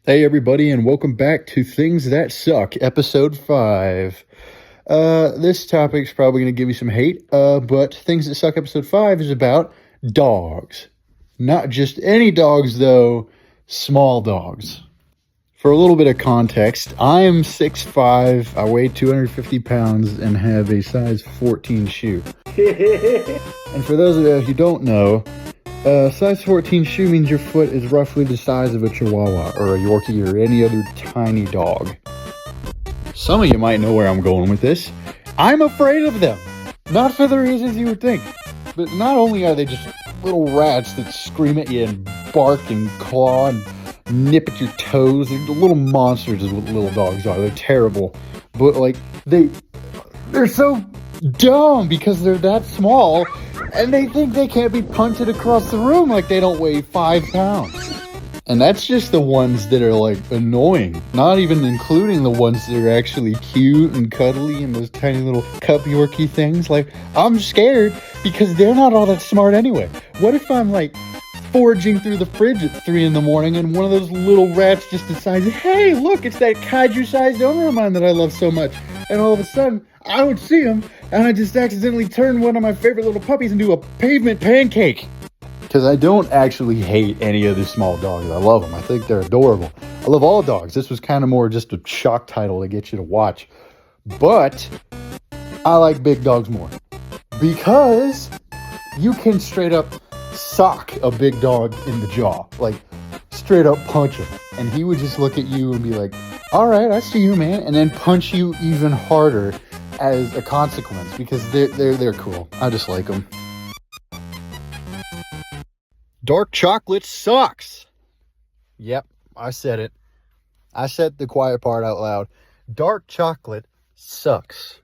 Hey everybody, and welcome back to Things That Suck, episode 5. This topic's probably going to give you some hate, but Things That Suck episode 5 is about dogs. Not just any dogs, though, small dogs. For a little bit of context, I am 6'5", I weigh 250 pounds, and have a size 14 shoe. And for those of you who don't know, size 14 shoe means your foot is roughly the size of a Chihuahua or a Yorkie or any other tiny dog. Some of you might know where I'm going with this. I'm afraid of them. Not for the reasons you would think. But not only are they just little rats that scream at you and bark and claw and nip at your toes. They're little monsters is what little dogs are. They're terrible. But like, they're so dumb because they're that small. And they think they can't be punted across the room like they don't weigh 5 pounds. And that's just the ones that are like annoying. Not even including the ones that are actually cute and cuddly and those tiny little cup Yorkie things. Like, I'm scared because they're not all that smart anyway. What if I'm like foraging through the fridge at 3 a.m. and one of those little rats just decides, hey, look, it's that kaiju-sized owner of mine that I love so much. And all of a sudden, I don't see him, and I just accidentally turn one of my favorite little puppies into a pavement pancake. Because I don't actually hate any of the small dogs. I love them. I think they're adorable. I love all dogs. This was kind of more just a shock title to get you to watch. But I like big dogs more. Because you can straight up sock a big dog in the jaw. Like, straight up punch him. And he would just look at you and be like, all right, I see you, man. And then punch you even harder as a consequence. Because they're cool. I just like them. Dark chocolate sucks. Yep, I said it. I said the quiet part out loud. Dark chocolate sucks.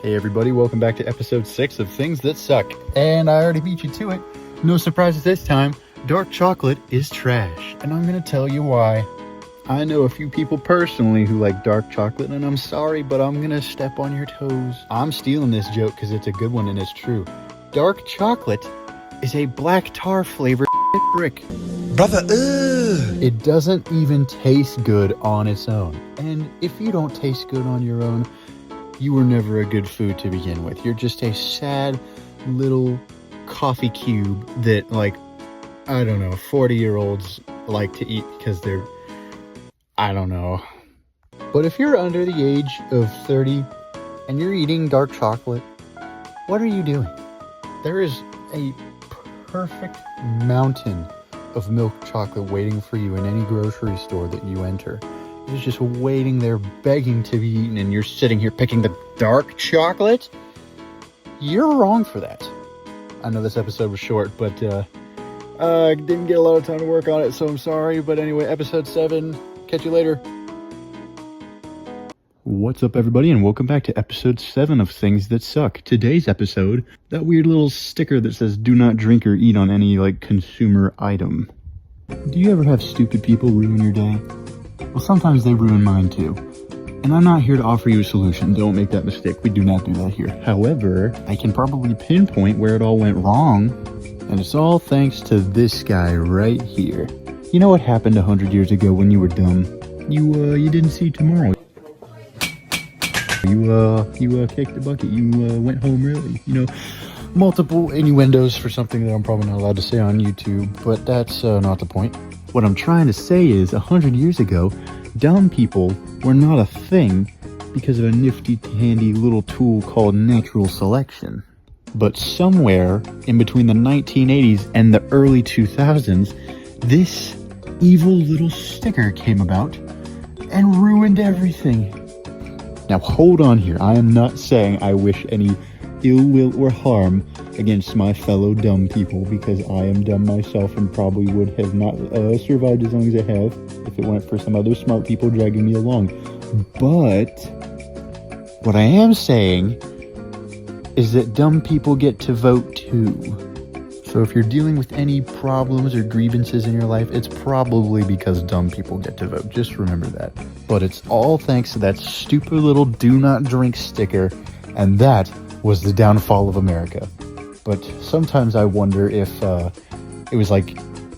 Hey everybody, welcome back to episode 6 of Things That Suck. And I already beat you to it. No surprises this time. Dark chocolate is trash. And I'm going to tell you why. I know a few people personally who like dark chocolate, and I'm sorry, but I'm going to step on your toes. I'm stealing this joke because it's a good one and it's true. Dark chocolate is a black tar flavored brick. Brother, ugh. It doesn't even taste good on its own. And if you don't taste good on your own, you were never a good food to begin with. You're just a sad little coffee cube that, like, I don't know, 40-year-olds like to eat because they're, I don't know. But if you're under the age of 30 and you're eating dark chocolate, what are you doing? There is a perfect mountain of milk chocolate waiting for you in any grocery store that you enter. It's just waiting there, begging to be eaten, and you're sitting here picking the dark chocolate? You're wrong for that. I know this episode was short, but I didn't get a lot of time to work on it, so I'm sorry. But anyway, episode 7. Catch you later. What's up, everybody, and welcome back to episode 7 of Things That Suck. Today's episode, that weird little sticker that says do not drink or eat on any, like, consumer item. Do you ever have stupid people ruin your day? Well, sometimes they ruin mine, too. And I'm not here to offer you a solution. Don't make that mistake. We do not do that here. However, I can probably pinpoint where it all went wrong, and it's all thanks to this guy right here. You know what happened 100 years ago when you were dumb? You didn't see tomorrow. You kicked the bucket. You went home early. You know, multiple innuendos for something that I'm probably not allowed to say on YouTube, but that's not the point. What I'm trying to say is 100 years ago, dumb people were not a thing because of a nifty, handy little tool called natural selection. But somewhere in between the 1980s and the early 2000s, this evil little sticker came about and ruined everything. Now hold on here, I am not saying I wish any ill will or harm against my fellow dumb people, because I am dumb myself and probably would have not survived as long as I have if it weren't for some other smart people dragging me along. But what I am saying is that dumb people get to vote too. So if you're dealing with any problems or grievances in your life, it's probably because dumb people get to vote. Just remember that. But it's all thanks to that stupid little do not drink sticker, and that was the downfall of America. But sometimes I wonder if it was like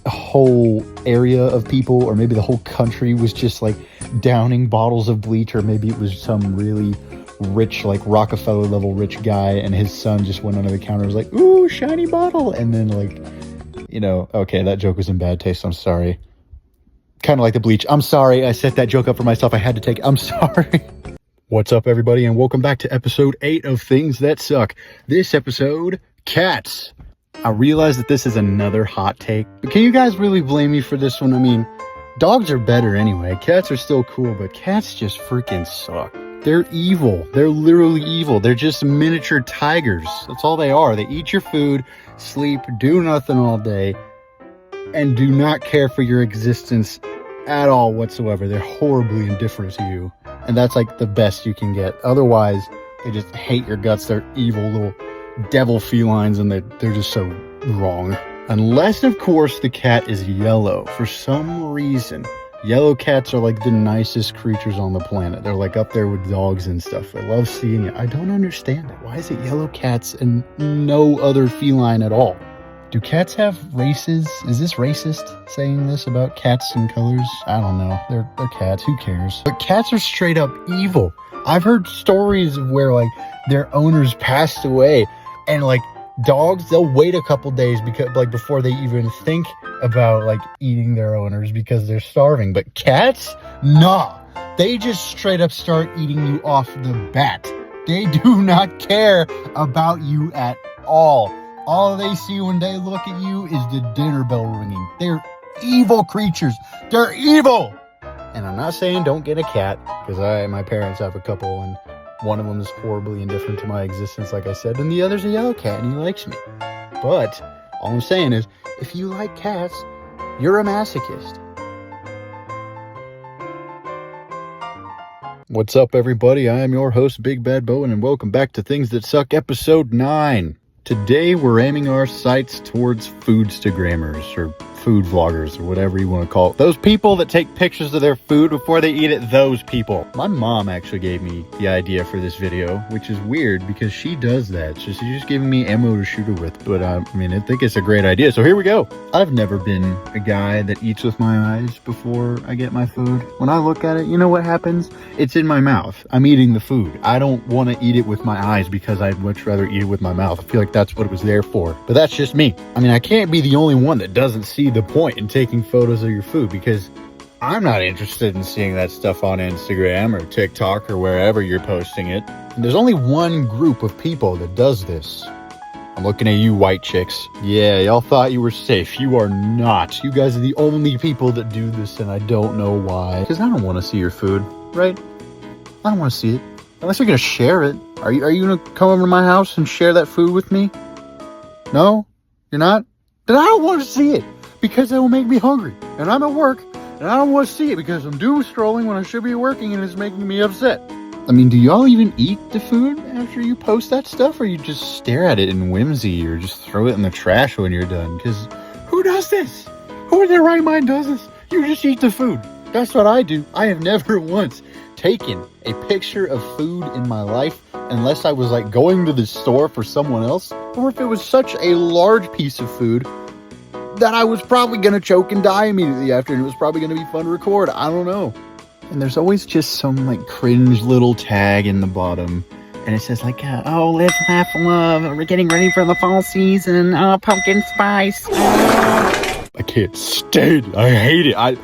whole area of people, or maybe the whole country, was just like downing bottles of bleach, or maybe it was some really rich, like Rockefeller level rich guy, and his son just went under the counter and was like, ooh, shiny bottle. And then, like, you know, okay, that joke was in bad taste. I'm sorry. Kind of like the bleach. I'm sorry. I set that joke up for myself. I had to take it. I'm sorry. What's up, everybody, and welcome back to episode 8 of Things That Suck. This episode, cats. I realize that this is another hot take, but can you guys really blame me for this one? I mean, dogs are better anyway. Cats are still cool, but cats just freaking suck. They're evil. They're literally evil. They're just miniature tigers. That's all they are. They eat your food, sleep, do nothing all day, and do not care for your existence at all whatsoever. They're horribly indifferent to you. And that's like the best you can get. Otherwise, they just hate your guts. They're evil little devil felines, and they're just so wrong. Unless, of course, the cat is yellow. For some reason, yellow cats are like the nicest creatures on the planet. They're like up there with dogs and stuff. I love seeing it. I don't understand it. Why is it yellow cats and no other feline at all? Do cats have races? Is this racist saying this about cats and colors? I don't know. They're cats. Who cares? But cats are straight up evil. I've heard stories of where like their owners passed away, and like dogs, they'll wait a couple days because like before they even think about like eating their owners because they're starving. But cats, nah. They just straight up start eating you off the bat. They do not care about you at all. All they see when they look at you is the dinner bell ringing. They're evil creatures. They're evil. And I'm not saying don't get a cat, because my parents have a couple, and one of them is horribly indifferent to my existence, like I said, and the other's a yellow cat, and he likes me. But all I'm saying is, if you like cats, you're a masochist. What's up, everybody? I am your host, Big Bad Bowen, and welcome back to Things That Suck, episode 9. Today, we're aiming our sights towards foodstagrammers, or food vloggers, or whatever you want to call it. Those people that take pictures of their food before they eat it, those people. My mom actually gave me the idea for this video, which is weird because she does that. So she's just giving me ammo to shoot her with. But I think it's a great idea. So here we go. I've never been a guy that eats with my eyes before I get my food. When I look at it, you know what happens? It's in my mouth. I'm eating the food. I don't want to eat it with my eyes because I'd much rather eat it with my mouth. I feel like that's what it was there for. But that's just me. I mean, I can't be the only one that doesn't see the point in taking photos of your food, because I'm not interested in seeing that stuff on Instagram or TikTok or wherever you're posting it. And there's only one group of people that does this. I'm looking at you, white chicks. Yeah, y'all thought you were safe. You are not. You guys are the only people that do this, and I don't know why. Because I don't want to see your food, right? I don't want to see it. Unless you're going to share it. Are you going to come over to my house and share that food with me? No? You're not? Then I don't want to see it, because it will make me hungry. And I'm at work, and I don't want to see it because I'm doom scrolling when I should be working, and it's making me upset. I mean, do y'all even eat the food after you post that stuff, or you just stare at it in whimsy, or just throw it in the trash when you're done? Because who does this? Who in their right mind does this? You just eat the food. That's what I do. I have never once taken a picture of food in my life unless I was like going to the store for someone else, or if it was such a large piece of food that I was probably going to choke and die immediately after, and it was probably going to be fun to record. I don't know. And there's always just some like cringe little tag in the bottom, and it says like, oh, live, laugh, love, we're getting ready for the fall season, pumpkin spice. I can't stand it. I hate it.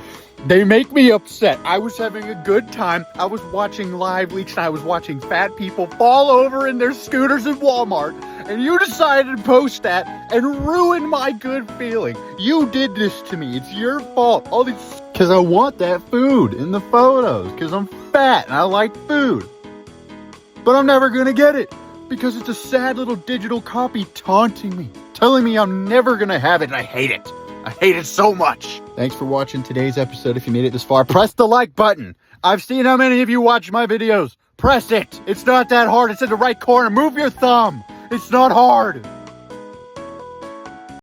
They make me upset. I was having a good time. I was watching live leaks, and I was watching fat people fall over in their scooters at Walmart, and you decided to post that and ruin my good feeling. You did this to me. It's your fault. All these, because I want that food in the photos, because I'm fat and I like food. But I'm never going to get it, because it's a sad little digital copy taunting me, telling me I'm never going to have it, and I hate it. I hate it so much. Thanks for watching today's episode. If you made it this far, press the like button. I've seen how many of you watch my videos. Press it. It's not that hard. It's in the right corner. Move your thumb. It's not hard.